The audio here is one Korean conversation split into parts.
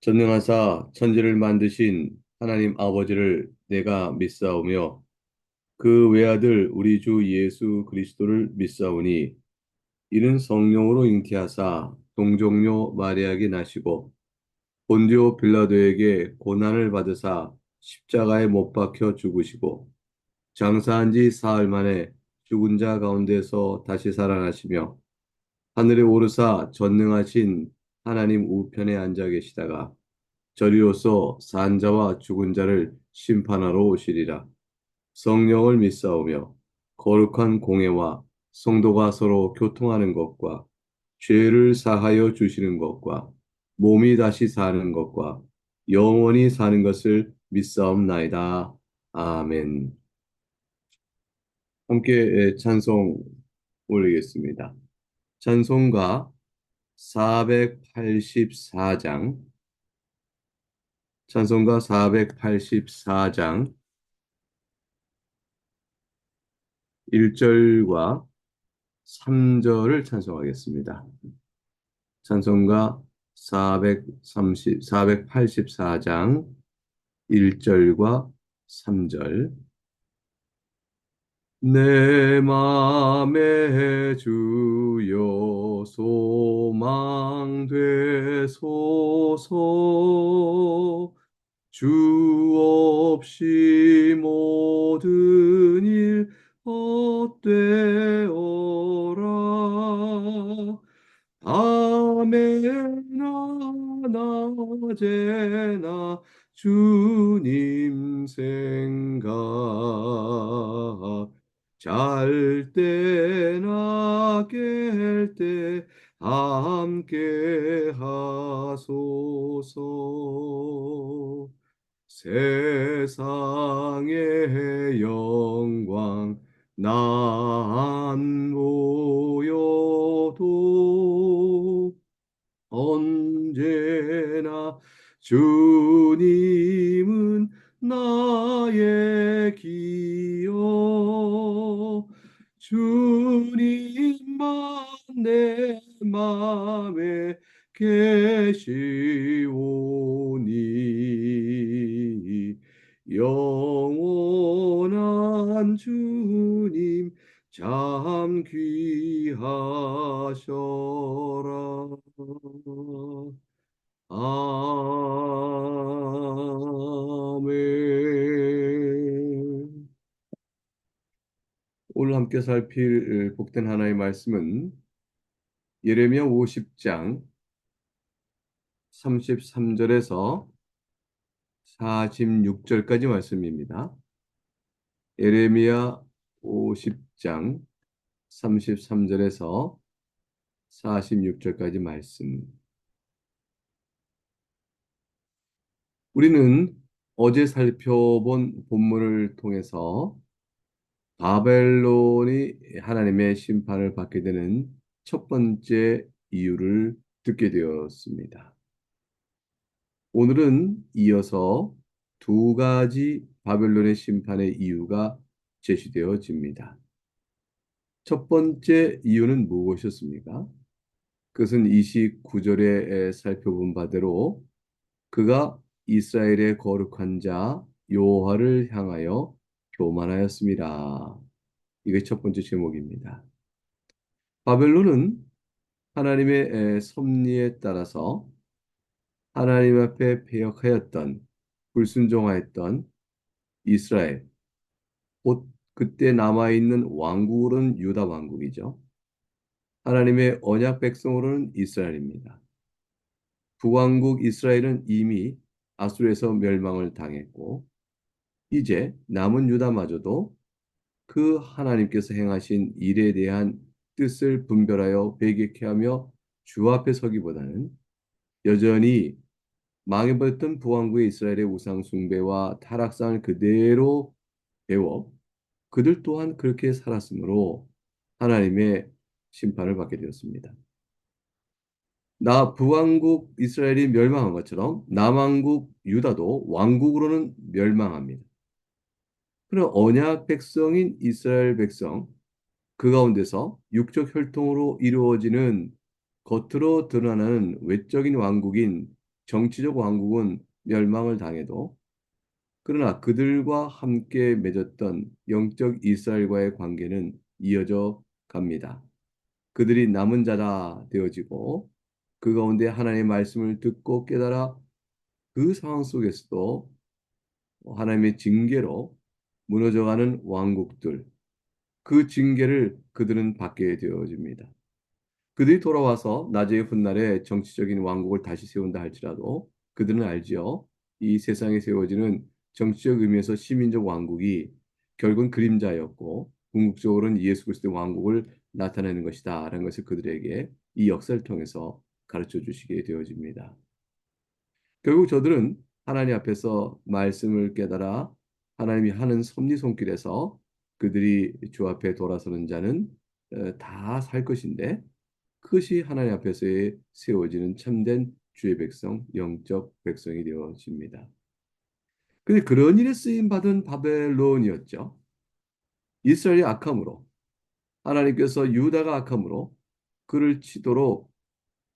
전능하사 천지를 만드신 하나님 아버지를 내가 믿사오며 그 외아들 우리 주 예수 그리스도를 믿사오니 이는 성령으로 잉태하사 동정녀 마리아에게 나시고 본디오 빌라도에게 고난을 받으사 십자가에 못 박혀 죽으시고 장사한 지 사흘 만에 죽은 자 가운데서 다시 살아나시며 하늘에 오르사 전능하신 하나님 우편에 앉아 계시다가 저리로서 산 자와 죽은 자를 심판하러 오시리라. 성령을 믿사오며 거룩한 공예와 성도가 서로 교통하는 것과 죄를 사하여 주시는 것과 몸이 다시 사는 것과 영원히 사는 것을 믿사옵나이다. 아멘. 함께 찬송 올리겠습니다. 찬송가 484장, 찬송가 484장 1절과 3절을 찬송하겠습니다. 찬송가 484장 1절과 3절. 내 맘에 주여 소망 되소서. 주 없이 모든 일 헛되어라. 밤에나 낮에나 주님 생각, 잘 때나 깰 때 함께 하소서. 세상의 영광 난 보여도 언제나 주님은 나의 기여. 주님만 내 맘에 계시오니 영원한 주님 참 귀하셔라. 아멘. 오늘 함께 살필 복된 하나의 말씀은 예레미야 50장 33절에서 46절까지 말씀입니다. 예레미야 50장 33절에서 46절까지 말씀. 우리는 어제 살펴본 본문을 통해서 바벨론이 하나님의 심판을 받게 되는 첫 번째 이유를 듣게 되었습니다. 오늘은 이어서 두 가지 바벨론의 심판의 이유가 제시되어집니다. 첫 번째 이유는 무엇이었습니까? 그것은 29절에 살펴본 바대로 그가 이스라엘의 거룩한 자 여호와를 향하여 교만하였습니다. 이게 첫 번째 제목입니다. 바벨론은 하나님의 섭리에 따라서 하나님 앞에 배역하였던, 불순종하였던 이스라엘, 곧 그때 남아있는 왕국으로는 유다 왕국이죠. 하나님의 언약 백성으로는 이스라엘입니다. 북왕국 이스라엘은 이미 아수르에서 멸망을 당했고 이제 남은 유다마저도 그 하나님께서 행하신 일에 대한 뜻을 분별하여 배격해 하며 주 앞에 서기보다는 여전히 망해버렸던 북왕국의 이스라엘의 우상 숭배와 타락상을 그대로 배워 그들 또한 그렇게 살았으므로 하나님의 심판을 받게 되었습니다. 북왕국 이스라엘이 멸망한 것처럼 남왕국 유다도 왕국으로는 멸망합니다. 그럼 언약 백성인 이스라엘 백성 그 가운데서 육적 혈통으로 이루어지는 겉으로 드러나는 외적인 왕국인 정치적 왕국은 멸망을 당해도 그러나 그들과 함께 맺었던 영적 이스라엘과의 관계는 이어져 갑니다. 그들이 남은 자라 되어지고 그 가운데 하나님의 말씀을 듣고 깨달아 그 상황 속에서도 하나님의 징계로 무너져가는 왕국들, 그 징계를 그들은 받게 되어집니다. 그들이 돌아와서 나중의 훗날에 정치적인 왕국을 다시 세운다 할지라도 그들은 알지요. 이 세상에 세워지는 정치적 의미에서 시민적 왕국이 결국은 그림자였고 궁극적으로는 예수 그리스도의 왕국을 나타내는 것이다라는 것을 그들에게 이 역사를 통해서 가르쳐 주시게 되어집니다. 결국 저들은 하나님 앞에서 말씀을 깨달아 하나님이 하는 섭리 손길에서 그들이 주 앞에 돌아서는 자는 다 살 것인데 그것이 하나님 앞에서 세워지는 참된 주의 백성, 영적 백성이 되어집니다. 근데 그런 일에 쓰임 받은 바벨론이었죠. 이스라엘이 악함으로 하나님께서 유다가 악함으로 그를 치도록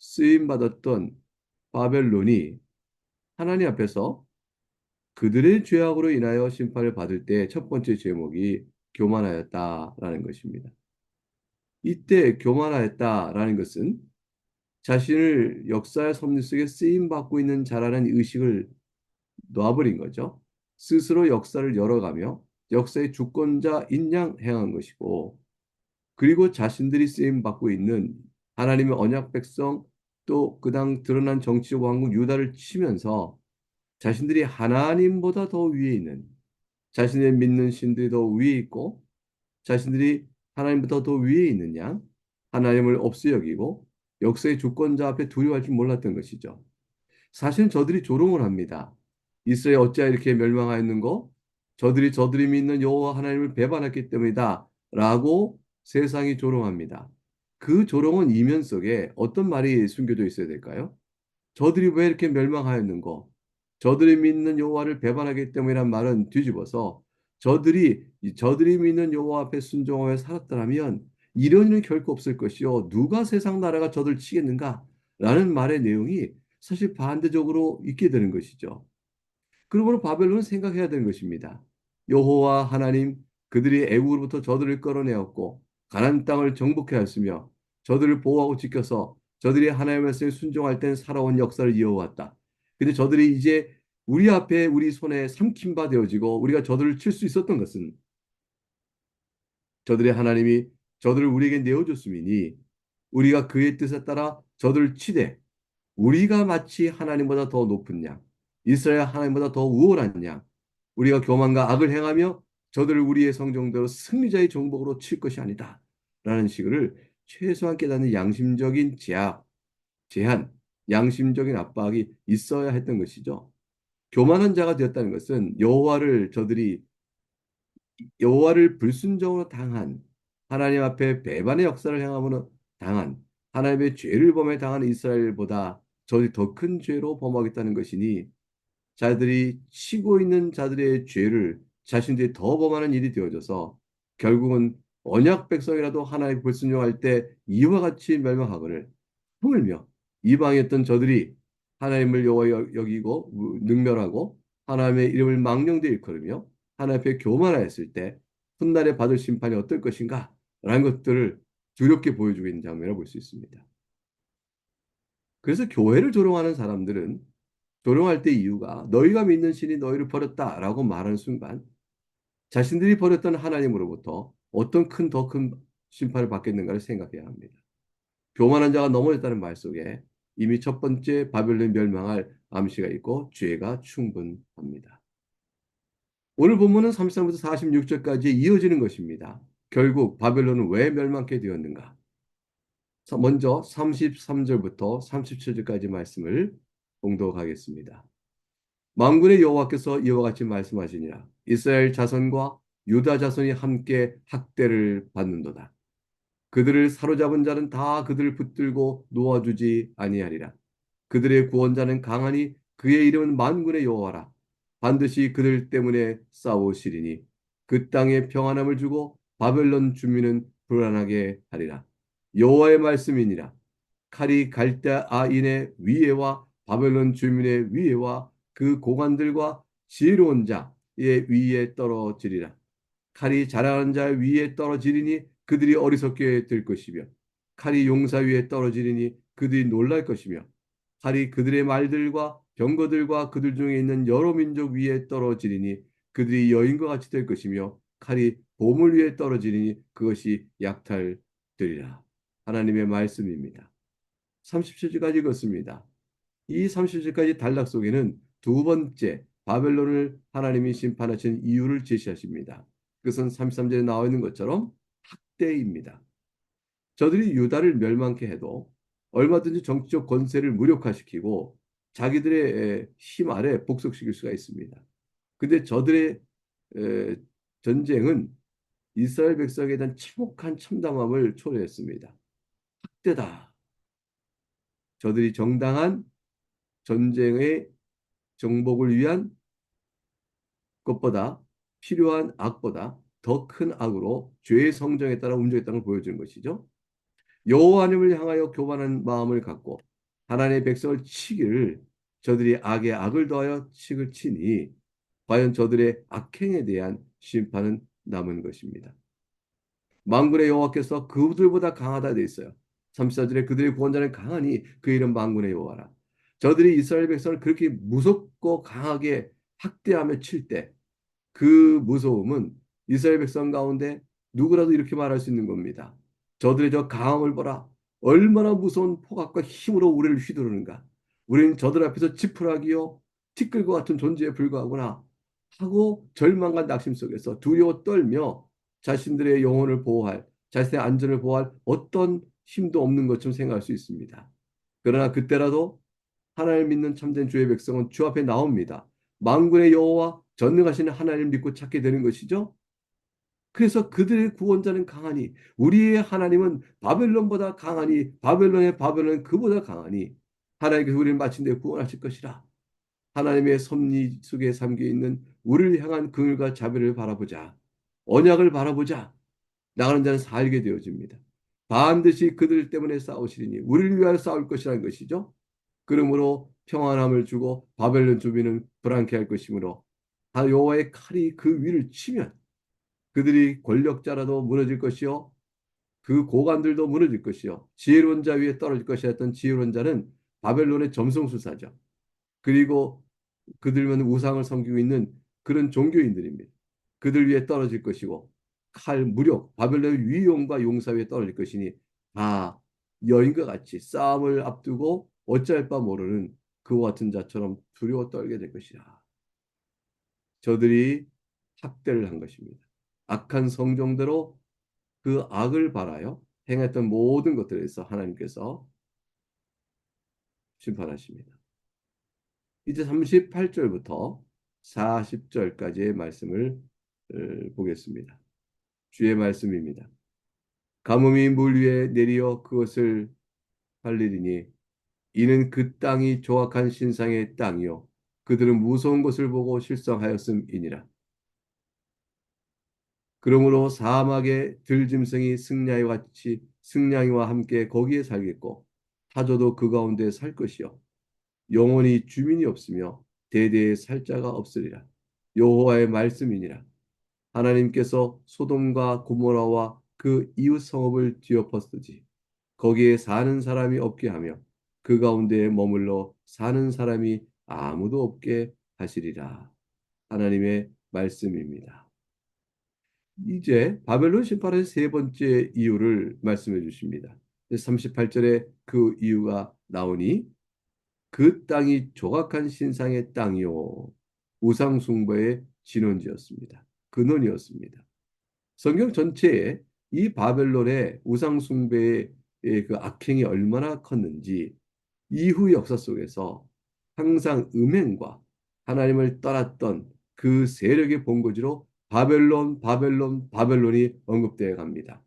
쓰임 받았던 바벨론이 하나님 앞에서 그들의 죄악으로 인하여 심판을 받을 때 첫 번째 제목이 교만하였다라는 것입니다. 이때 교만하였다라는 것은 자신을 역사의 섭리 속에 쓰임 받고 있는 자라는 의식을 놔버린 거죠. 스스로 역사를 열어가며 역사의 주권자인 양 행한 것이고 그리고 자신들이 쓰임 받고 있는 하나님의 언약 백성 또 그 당 드러난 정치적 왕국 유다를 치면서 자신들이 하나님보다 더 위에 있는 자신의 믿는 신들이 더 위에 있고 자신들이 하나님보다 더 위에 있는 양 하나님을 없이 여기고 역사의 주권자 앞에 두려워할 줄 몰랐던 것이죠. 사실은 저들이 조롱을 합니다. 이스라엘 어찌하여 이렇게 멸망하였는고 저들이 믿는 여호와 하나님을 배반했기 때문이다 라고 세상이 조롱합니다. 그 조롱은 이면 속에 어떤 말이 숨겨져 있어야 될까요? 저들이 왜 이렇게 멸망하였는고? 저들이 믿는 여호와를 배반하기 때문이란 말은 뒤집어서 저들이 믿는 여호와 앞에 순종하여 살았더라면 이런 일은 결코 없을 것이요 누가 세상 나라가 저들 치겠는가? 라는 말의 내용이 사실 반대적으로 있게 되는 것이죠. 그러므로 바벨론은 생각해야 되는 것입니다. 여호와 하나님 그들이 애국으로부터 저들을 끌어내었고 가나안 땅을 정복해 왔으며 저들을 보호하고 지켜서 저들이 하나님의 말씀에 순종할 땐 살아온 역사를 이어왔다. 근데 저들이 이제 우리 앞에 우리 손에 삼킨 바 되어지고 우리가 저들을 칠 수 있었던 것은 저들의 하나님이 저들을 우리에게 내어줬음이니 우리가 그의 뜻에 따라 저들을 치되 우리가 마치 하나님보다 더 높은 양, 이스라엘 하나님보다 더 우월한 양, 우리가 교만과 악을 행하며 저들을 우리의 성정대로 승리자의 정복으로 칠 것이 아니다. 라는 식을 최소한 깨닫는 양심적인 제한, 양심적인 압박이 있어야 했던 것이죠. 교만한 자가 되었다는 것은 여호와를 불순종으로 당한 하나님 앞에 배반의 역사를 행함으로 당한 하나님의 죄를 범해 당한 이스라엘보다 저들이 더 큰 죄로 범하겠다는 것이니 자들이 치고 있는 자들의 죄를 자신들이 더 범하는 일이 되어져서 결국은 언약 백성이라도 하나님 불순종할 때 이와 같이 멸망하거늘 하물며 이방이었던 저들이 하나님을 여호와 여기고 능멸하고 하나님의 이름을 망령되이 일컬으며 하나님 앞에 교만하였을 때 훗날에 받을 심판이 어떨 것인가 라는 것들을 두렵게 보여주고 있는 장면을 볼 수 있습니다. 그래서 교회를 조롱하는 사람들은 조롱할 때 이유가 너희가 믿는 신이 너희를 버렸다라고 말하는 순간 자신들이 버렸던 하나님으로부터 어떤 더 큰 심판을 받겠는가를 생각해야 합니다. 교만한 자가 넘어졌다는 말 속에 이미 첫 번째 바벨론 멸망할 암시가 있고 죄가 충분합니다. 오늘 본문은 33부터 46절까지 이어지는 것입니다. 결국 바벨론은 왜 멸망케 되었는가? 먼저 33절부터 37절까지 말씀을 봉독하겠습니다. 만군의 여호와께서 이와 같이 말씀하시니라. 이스라엘 자손과 유다 자손이 함께 학대를 받는도다. 그들을 사로잡은 자는 다 그들을 붙들고 놓아주지 아니하리라. 그들의 구원자는 강하니 그의 이름은 만군의 여호와라. 반드시 그들 때문에 싸우시리니 그 땅에 평안함을 주고 바벨론 주민은 불안하게 하리라. 여호와의 말씀이니라. 칼이 갈대아인의 위에와 바벨론 주민의 위에와 그 고관들과 지혜로운 자의 위에 떨어지리라. 칼이 자랑하는 자 위에 떨어지리니 그들이 어리석게 될 것이며 칼이 용사 위에 떨어지리니 그들이 놀랄 것이며 칼이 그들의 말들과 병거들과 그들 중에 있는 여러 민족 위에 떨어지리니 그들이 여인과 같이 될 것이며 칼이 보물 위에 떨어지리니 그것이 약탈되리라. 하나님의 말씀입니다. 37절까지 읽었습니다. 이 30절까지 단락 속에는 두 번째 바벨론을 하나님이 심판하신 이유를 제시하십니다. 그것은 33절에 나와 있는 것처럼 학대입니다. 저들이 유다를 멸망케 해도 얼마든지 정치적 권세를 무력화시키고 자기들의 힘 아래 복속시킬 수가 있습니다. 근데 저들의 전쟁은 이스라엘 백성에 대한 참혹한 참담함을 초래했습니다. 학대다. 저들이 정당한 전쟁의 정복을 위한 것보다 필요한 악보다 더 큰 악으로 죄의 성정에 따라 움직였다는 걸 보여주는 것이죠. 여호와님을 향하여 교만한 마음을 갖고 하나님의 백성을 치기를 저들이 악에 악을 더하여 칙을 치니 과연 저들의 악행에 대한 심판은 남은 것입니다. 만군의 여호와께서 그들보다 강하다 되어 있어요. 34절에 그들의 구원자는 강하니 그 이름 만군의 여호와라. 저들이 이스라엘 백성을 그렇게 무섭고 강하게 학대하며 칠때 그 무서움은 이스라엘 백성 가운데 누구라도 이렇게 말할 수 있는 겁니다. 저들의 저 강함을 보라. 얼마나 무서운 폭악과 힘으로 우리를 휘두르는가. 우리는 저들 앞에서 지푸라기요 티끌과 같은 존재에 불과하구나 하고 절망과 낙심 속에서 두려워 떨며 자신들의 영혼을 보호할, 자신의 안전을 보호할 어떤 힘도 없는 것처럼 생각할 수 있습니다. 그러나 그때라도 하나님을 믿는 참된 주의 백성은 주 앞에 나옵니다. 만군의 여호와 전능하시는 하나님을 믿고 찾게 되는 것이죠. 그래서 그들의 구원자는 강하니 우리의 하나님은 바벨론보다 강하니 바벨론의 바벨론은 그보다 강하니 하나님께서 우리를 마침내 구원하실 것이라. 하나님의 섭리 속에 담겨 있는 우리를 향한 긍휼과 자비를 바라보자. 언약을 바라보자. 나가는 자는 살게 되어집니다. 반드시 그들 때문에 싸우시리니 우리를 위하여 싸울 것이라는 것이죠. 그러므로 평안함을 주고 바벨론 주민은 불안케 할 것이므로 여호와의 칼이 그 위를 치면 그들이 권력자라도 무너질 것이요 그 고관들도 무너질 것이요 지혜로운 자 위에 떨어질 것이라 했던 지혜로운 자는 바벨론의 점성술사죠. 그리고 그들은 우상을 섬기고 있는 그런 종교인들입니다. 그들 위에 떨어질 것이고 칼, 무력, 바벨론의 위용과 용사 위에 떨어질 것이니 다 여인과 같이 싸움을 앞두고 어찌할 바 모르는 그와 같은 자처럼 두려워 떨게 될 것이라. 저들이 학대를 한 것입니다. 악한 성정대로 그 악을 바라요 행했던 모든 것들에서 하나님께서 심판하십니다. 이제 38절부터 40절까지의 말씀을 보겠습니다. 주의 말씀입니다. 가뭄이 물 위에 내리어 그것을 살리리니 이는 그 땅이 조악한 신상의 땅이요 그들은 무서운 것을 보고 실성하였음이니라. 그러므로 사막의 들짐승이 승냥이와 함께 거기에 살겠고 타조도 그 가운데 살 것이요 영원히 주민이 없으며 대대에 살 자가 없으리라. 여호와의 말씀이니라. 하나님께서 소돔과 고모라와 그 이웃 성읍을 뒤엎었으지 거기에 사는 사람이 없게 하며 그 가운데에 머물러 사는 사람이 아무도 없게 하시리라. 하나님의 말씀입니다. 이제 바벨론 심판의 세 번째 이유를 말씀해 주십니다. 38절에 그 이유가 나오니 그 땅이 조각한 신상의 땅이요 우상 숭배의 진원지였습니다. 근원이었습니다. 성경 전체에 이 바벨론의 우상 숭배의 그 악행이 얼마나 컸는지 이후 역사 속에서 항상 음행과 하나님을 떠났던 그 세력의 본거지로 바벨론, 바벨론, 바벨론이 언급되어 갑니다.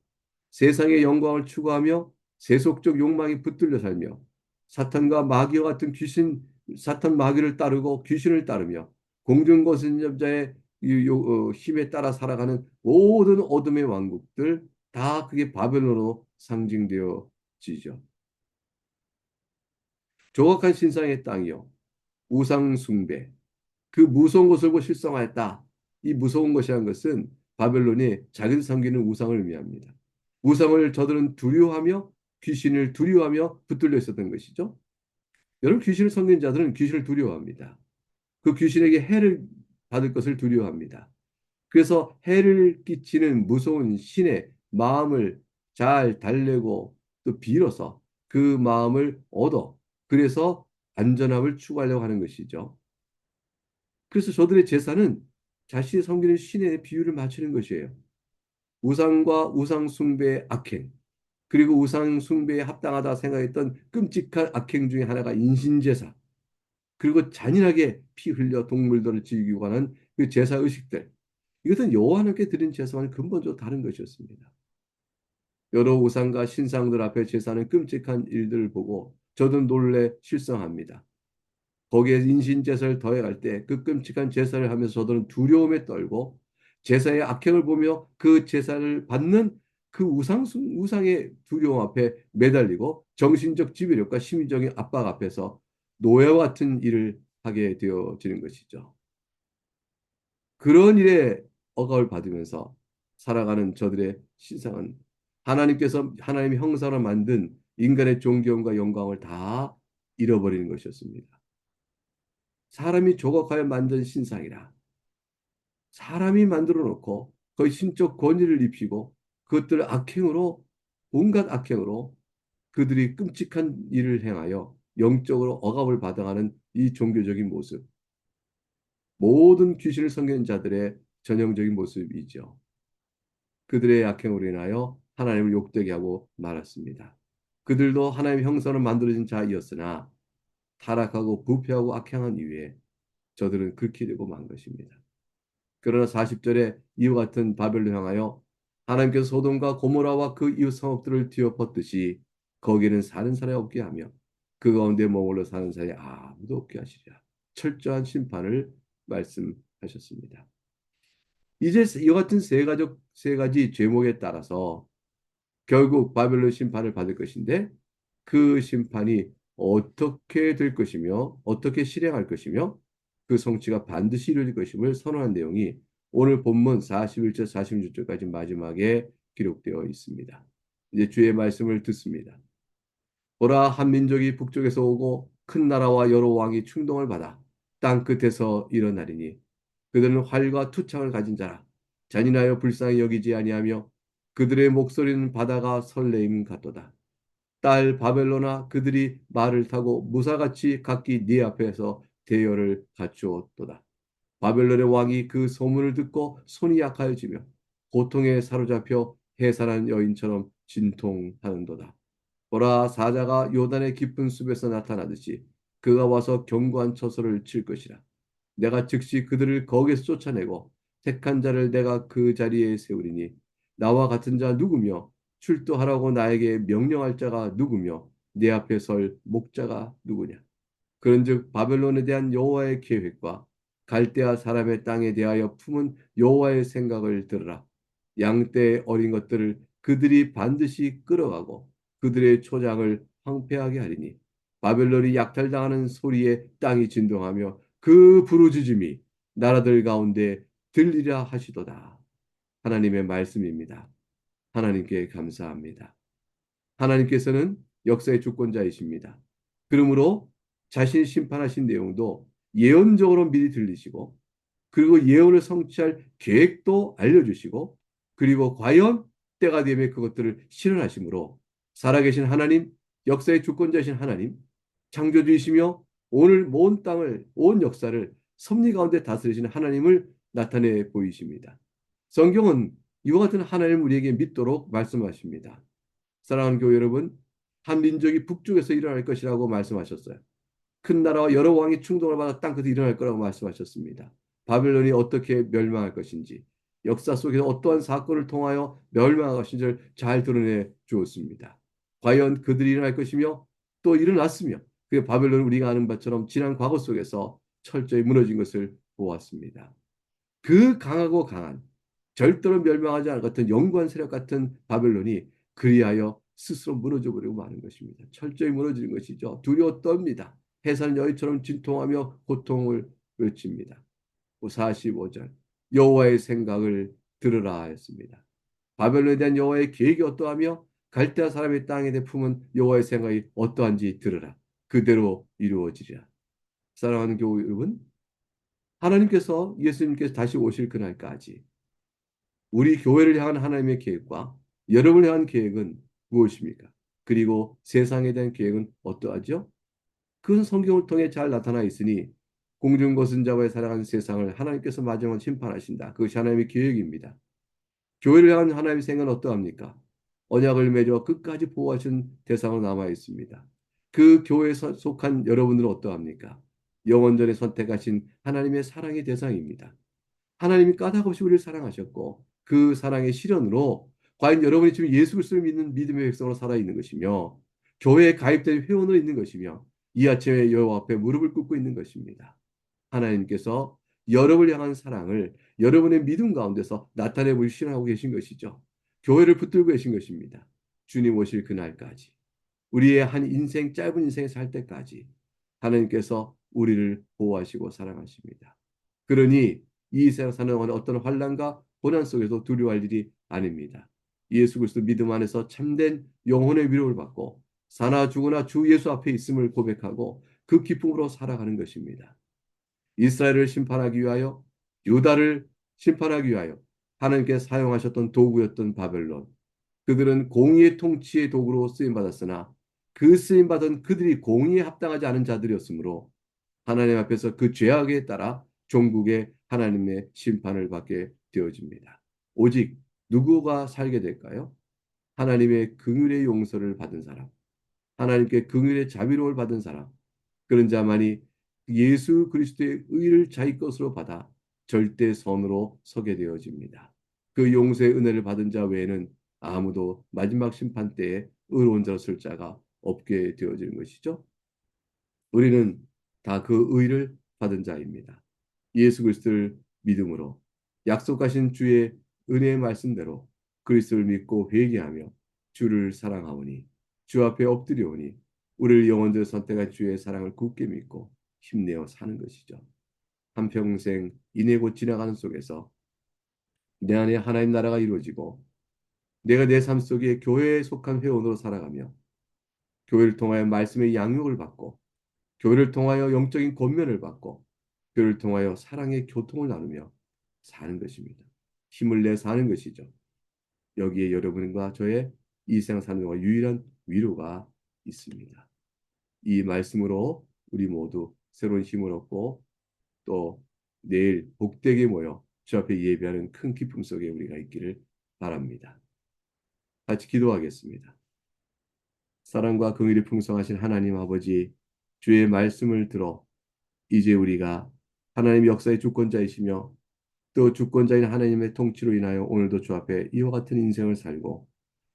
세상의 영광을 추구하며 세속적 욕망이 붙들려 살며 사탄과 마귀와 같은 귀신, 사탄 마귀를 따르고 귀신을 따르며 공중거스름자의 힘에 따라 살아가는 모든 어둠의 왕국들 다 그게 바벨론으로 상징되어지죠. 조각한 신상의 땅이요. 우상 숭배. 그 무서운 것을 보고 실성하였다. 이 무서운 것이라는 것은 바벨론이 자기들 섬기는 우상을 의미합니다. 우상을 저들은 두려워하며 귀신을 두려워하며 붙들려 있었던 것이죠. 여러분 귀신을 섬기는 자들은 귀신을 두려워합니다. 그 귀신에게 해를 받을 것을 두려워합니다. 그래서 해를 끼치는 무서운 신의 마음을 잘 달래고 또 빌어서 그 마음을 얻어 그래서 안전함을 추구하려고 하는 것이죠. 그래서 저들의 제사는 자신이 섬기는 신의 비율을 맞추는 것이에요. 우상과 우상 숭배의 악행, 그리고 우상 숭배에 합당하다 생각했던 끔찍한 악행 중에 하나가 인신제사, 그리고 잔인하게 피 흘려 동물들을 즐기고 하는 그 제사 의식들. 이것은 여호와 하나님께 드린 제사와는 근본적으로 다른 것이었습니다. 여러 우상과 신상들 앞에 제사하는 끔찍한 일들을 보고 저도 놀래 실성합니다. 거기에 인신제사를 더해갈 때 그 끔찍한 제사를 하면서 저들은 두려움에 떨고 제사의 악행을 보며 그 제사를 받는 그 우상의 두려움 앞에 매달리고 정신적 지배력과 심리적인 압박 앞에서 노예와 같은 일을 하게 되어지는 것이죠. 그런 일에 억압을 받으면서 살아가는 저들의 신상은 하나님께서 하나님의 형상으로 만든 인간의 존경과 영광을 다 잃어버리는 것이었습니다. 사람이 조각하여 만든 신상이라 사람이 만들어 놓고 거의 신적 권위를 입히고 그것들을 악행으로 온갖 악행으로 그들이 끔찍한 일을 행하여 영적으로 억압을 받아가는 이 종교적인 모습 모든 귀신을 섬기는 자들의 전형적인 모습이죠. 그들의 악행으로 인하여 하나님을 욕되게 하고 말았습니다. 그들도 하나님의 형상으로 만들어진 자이었으나 타락하고 부패하고 악행한 이후에 저들은 그렇게 되고 만 것입니다. 그러나 40절에 이와 같은 바벨로 향하여 하나님께서 소돔과 고모라와 그 이웃 성읍들을 뒤엎었듯이 거기에는 사는 사람이 없게 하며 그 가운데 머물러 사는 사람이 아무도 없게 하시리라. 철저한 심판을 말씀하셨습니다. 이제 이와 같은 세 가지 죄목에 따라서 결국 바벨론 심판을 받을 것인데 그 심판이 어떻게 될 것이며 어떻게 실행할 것이며 그 성취가 반드시 이루어질 것임을 선언한 내용이 오늘 본문 41절 46절까지 마지막에 기록되어 있습니다. 이제 주의 말씀을 듣습니다. 보라 한 민족이 북쪽에서 오고 큰 나라와 여러 왕이 충동을 받아 땅 끝에서 일어나리니 그들은 활과 투창을 가진 자라 잔인하여 불쌍히 여기지 아니하며 그들의 목소리는 바다가 설레임 같도다. 딸 바벨로나 그들이 말을 타고 무사같이 각기 네 앞에서 대열을 갖추었도다. 바벨론의 왕이 그 소문을 듣고 손이 약하여지며 고통에 사로잡혀 해산한 여인처럼 진통하는도다. 보라 사자가 요단의 깊은 숲에서 나타나듯이 그가 와서 견고한 처소를 칠 것이라. 내가 즉시 그들을 거기에서 쫓아내고 택한 자를 내가 그 자리에 세우리니 나와 같은 자 누구며 출두하라고 나에게 명령할 자가 누구며 내 앞에 설 목자가 누구냐. 그런즉 바벨론에 대한 여호와의 계획과 갈대아 사람의 땅에 대하여 품은 여호와의 생각을 들으라. 양떼의 어린 것들을 그들이 반드시 끌어가고 그들의 초장을 황폐하게 하리니 바벨론이 약탈당하는 소리에 땅이 진동하며 그 부르짖음이 나라들 가운데 들리라 하시도다. 하나님의 말씀입니다. 하나님께 감사합니다. 하나님께서는 역사의 주권자이십니다. 그러므로 자신이 심판하신 내용도 예언적으로 미리 들리시고 그리고 예언을 성취할 계획도 알려주시고 그리고 과연 때가 되면 그것들을 실현하심으로 살아계신 하나님, 역사의 주권자이신 하나님, 창조주이시며 오늘 온 땅을, 온 역사를 섭리 가운데 다스리시는 하나님을 나타내 보이십니다. 성경은 이와 같은 하나님을 우리에게 믿도록 말씀하십니다. 사랑하는 교회 여러분, 한 민족이 북쪽에서 일어날 것이라고 말씀하셨어요. 큰 나라와 여러 왕이 충동을 받아 땅끝에 일어날 거라고 말씀하셨습니다. 바벨론이 어떻게 멸망할 것인지, 역사 속에서 어떠한 사건을 통하여 멸망할 것인지를 잘 드러내 주었습니다. 과연 그들이 일어날 것이며 또 일어났으며 그 바벨론은 우리가 아는 바처럼 지난 과거 속에서 철저히 무너진 것을 보았습니다. 그 강하고 강한 절대로 멸망하지 않을 것 같은 영구한 세력 같은 바벨론이 그리하여 스스로 무너져 버리고 마는 것입니다. 철저히 무너지는 것이죠. 두려워 떱니다. 해산 여인처럼 진통하며 고통을 외칩니다. 45절 여호와의 생각을 들으라 하였습니다. 바벨론에 대한 여호와의 계획이 어떠하며 갈대아 사람의 땅에 대해 품은 여호와의 생각이 어떠한지 들으라. 그대로 이루어지리라. 사랑하는 교우 여러분, 하나님께서 예수님께서 다시 오실 그날까지 우리 교회를 향한 하나님의 계획과 여러분을 향한 계획은 무엇입니까? 그리고 세상에 대한 계획은 어떠하죠? 그건 성경을 통해 잘 나타나 있으니 공중거순자와의 살아가는 세상을 하나님께서 마지막으로 심판하신다. 그것이 하나님의 계획입니다. 교회를 향한 하나님의 생각은 어떠합니까? 언약을 맺어 끝까지 보호하신 대상으로 남아 있습니다. 그 교회에 속한 여러분들은 어떠합니까? 영원전에 선택하신 하나님의 사랑의 대상입니다. 하나님이 까닭없이 우리를 사랑하셨고 그 사랑의 실현으로 과연 여러분이 지금 예수 그리스도를 믿는 믿음의 백성으로 살아 있는 것이며 교회에 가입된 회원으로 있는 것이며 이 아침에 여호와 앞에 무릎을 꿇고 있는 것입니다. 하나님께서 여러분을 향한 사랑을 여러분의 믿음 가운데서 나타내 보시라고 계신 것이죠. 교회를 붙들고 계신 것입니다. 주님 오실 그날까지 우리의 한 인생 짧은 인생에 살 때까지 하나님께서 우리를 보호하시고 사랑하십니다. 그러니 이 세상 사는 어떤 환난과 고난 속에서 두려워할 일이 아닙니다. 예수 그리스도 믿음 안에서 참된 영혼의 위로를 받고 사나 죽으나 주 예수 앞에 있음을 고백하고 그 기쁨으로 살아가는 것입니다. 이스라엘을 심판하기 위하여 유다를 심판하기 위하여 하나님께 사용하셨던 도구였던 바벨론. 그들은 공의의 통치의 도구로 쓰임 받았으나 그 쓰임 받은 그들이 공의에 합당하지 않은 자들이었으므로 하나님 앞에서 그 죄악에 따라 종국의 하나님의 심판을 받게 되어집니다. 오직 누구가 살게 될까요? 하나님의 긍휼의 용서를 받은 사람, 하나님께 긍휼의 자비로움을 받은 사람, 그런 자만이 예수 그리스도의 의를 자기 것으로 받아 절대 선으로 서게 되어집니다. 그 용서의 은혜를 받은 자 외에는 아무도 마지막 심판 때에 의로운 자로 쓸 자가 없게 되어지는 것이죠. 우리는 다 그 의를 받은 자입니다. 예수 그리스도를 믿음으로 약속하신 주의 은혜의 말씀대로 그리스도를 믿고 회개하며 주를 사랑하오니 주 앞에 엎드려오니 우리를 영원토록 선택한 주의 사랑을 굳게 믿고 힘내어 사는 것이죠. 한평생 인내고 지나가는 속에서 내 안에 하나님 나라가 이루어지고 내가 내 삶 속에 교회에 속한 회원으로 살아가며 교회를 통하여 말씀의 양육을 받고 교회를 통하여 영적인 권면을 받고 교회를 통하여 사랑의 교통을 나누며 사는 것입니다. 힘을 내 사는 것이죠. 여기에 여러분과 저의 이 세상 사는 동안 유일한 위로가 있습니다. 이 말씀으로 우리 모두 새로운 힘을 얻고 또 내일 복되게 모여 주 앞에 예배하는 큰 기쁨 속에 우리가 있기를 바랍니다. 같이 기도하겠습니다. 사랑과 긍휼이 풍성하신 하나님 아버지, 주의 말씀을 들어 이제 우리가 하나님 역사의 주권자이시며 또 주권자인 하나님의 통치로 인하여 오늘도 주 앞에 이와 같은 인생을 살고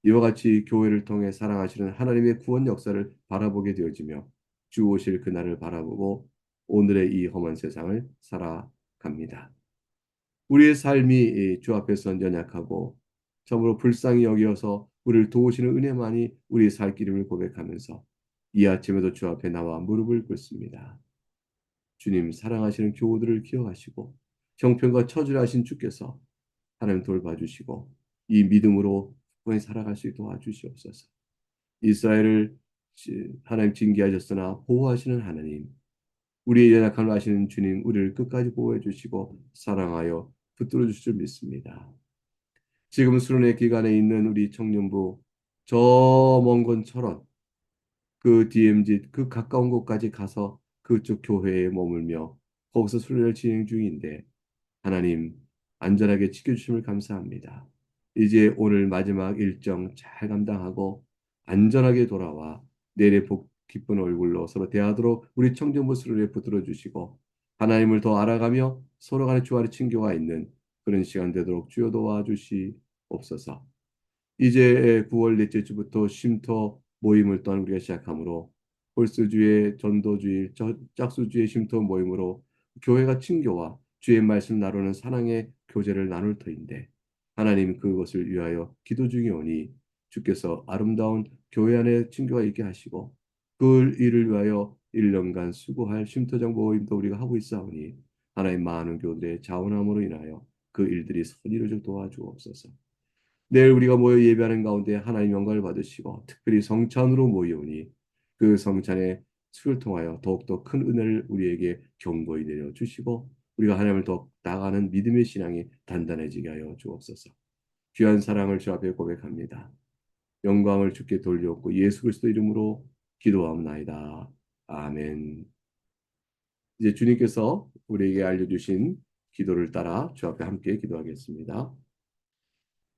이와 같이 교회를 통해 사랑하시는 하나님의 구원 역사를 바라보게 되어지며 주 오실 그날을 바라보고 오늘의 이 험한 세상을 살아갑니다. 우리의 삶이 주 앞에서 연약하고 참으로 불쌍히 여기어서 우리를 도우시는 은혜만이 우리의 살 길임을 고백하면서 이 아침에도 주 앞에 나와 무릎을 꿇습니다. 주님 사랑하시는 교우들을 기억하시고 형편과 처지를 하신 주께서 하나님 돌봐주시고 이 믿음으로 굳건히 살아갈 수 있도록 도와주시옵소서. 이스라엘을 하나님 징계하셨으나 보호하시는 하나님, 우리의 연약함을 아시는 주님, 우리를 끝까지 보호해 주시고 사랑하여 붙들어 주실 줄 믿습니다. 지금 수련회 기간에 있는 우리 청년부 저 먼 건처럼 그 DMZ 그 가까운 곳까지 가서 그쪽 교회에 머물며 거기서 수련회를 진행 중인데 하나님 안전하게 지켜주심을 감사합니다. 이제 오늘 마지막 일정 잘 감당하고 안전하게 돌아와 내일의 복 기쁜 얼굴로 서로 대하도록 우리 청년부 수련회에 붙들어 주시고 하나님을 더 알아가며 서로 간의 조화를 친교가 있는 그런 시간 되도록 주여 도와주시옵소서. 이제 9월 넷째 주부터 쉼터 모임을 또한 우리가 시작하므로 홀수주의 전도주의 짝수주의 쉼터 모임으로 교회가 친교와 주의 말씀 나누는 사랑의 교제를 나눌 터인데 하나님 그것을 위하여 기도 중이오니 주께서 아름다운 교회 안에 친교가 있게 하시고 그 일을 위하여 1년간 수고할 쉼터장 모임도 우리가 하고 있사오니 하나님 많은 교들의 자원함으로 인하여 그 일들이 선이루어지게 도와주옵소서. 내일 우리가 모여 예배하는 가운데 하나님 영광을 받으시고 특별히 성찬으로 모여오니 그 성찬의 수를 통하여 더욱더 큰 은혜를 우리에게 경고히 내려 주시고 우리가 하나님을 더 나아가는 믿음의 신앙이 단단해지게 하여 주옵소서. 귀한 사랑을 주 앞에 고백합니다. 영광을 주께 돌려옵고 예수 그리스도 이름으로 기도하옵나이다. 아멘. 이제 주님께서 우리에게 알려주신 기도를 따라 주 앞에 함께 기도하겠습니다.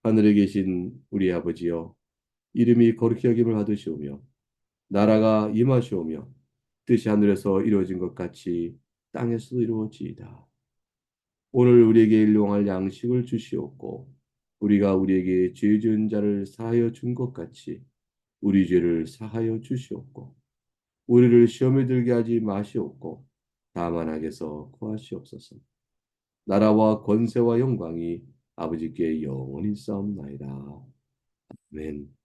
하늘에 계신 우리 아버지여, 이름이 거룩히 여김을 받으시오며 나라가 임하시오며 뜻이 하늘에서 이루어진 것 같이 땅에서도 이루어지이다. 오늘 우리에게 일용할 양식을 주시옵고 우리가 우리에게 죄 지은 자를 사하여 준 것 같이 우리 죄를 사하여 주시옵고 우리를 시험에 들게 하지 마시옵고 다만 악에서 구하시옵소서. 나라와 권세와 영광이 아버지께 영원히 싸움나이다. 아멘.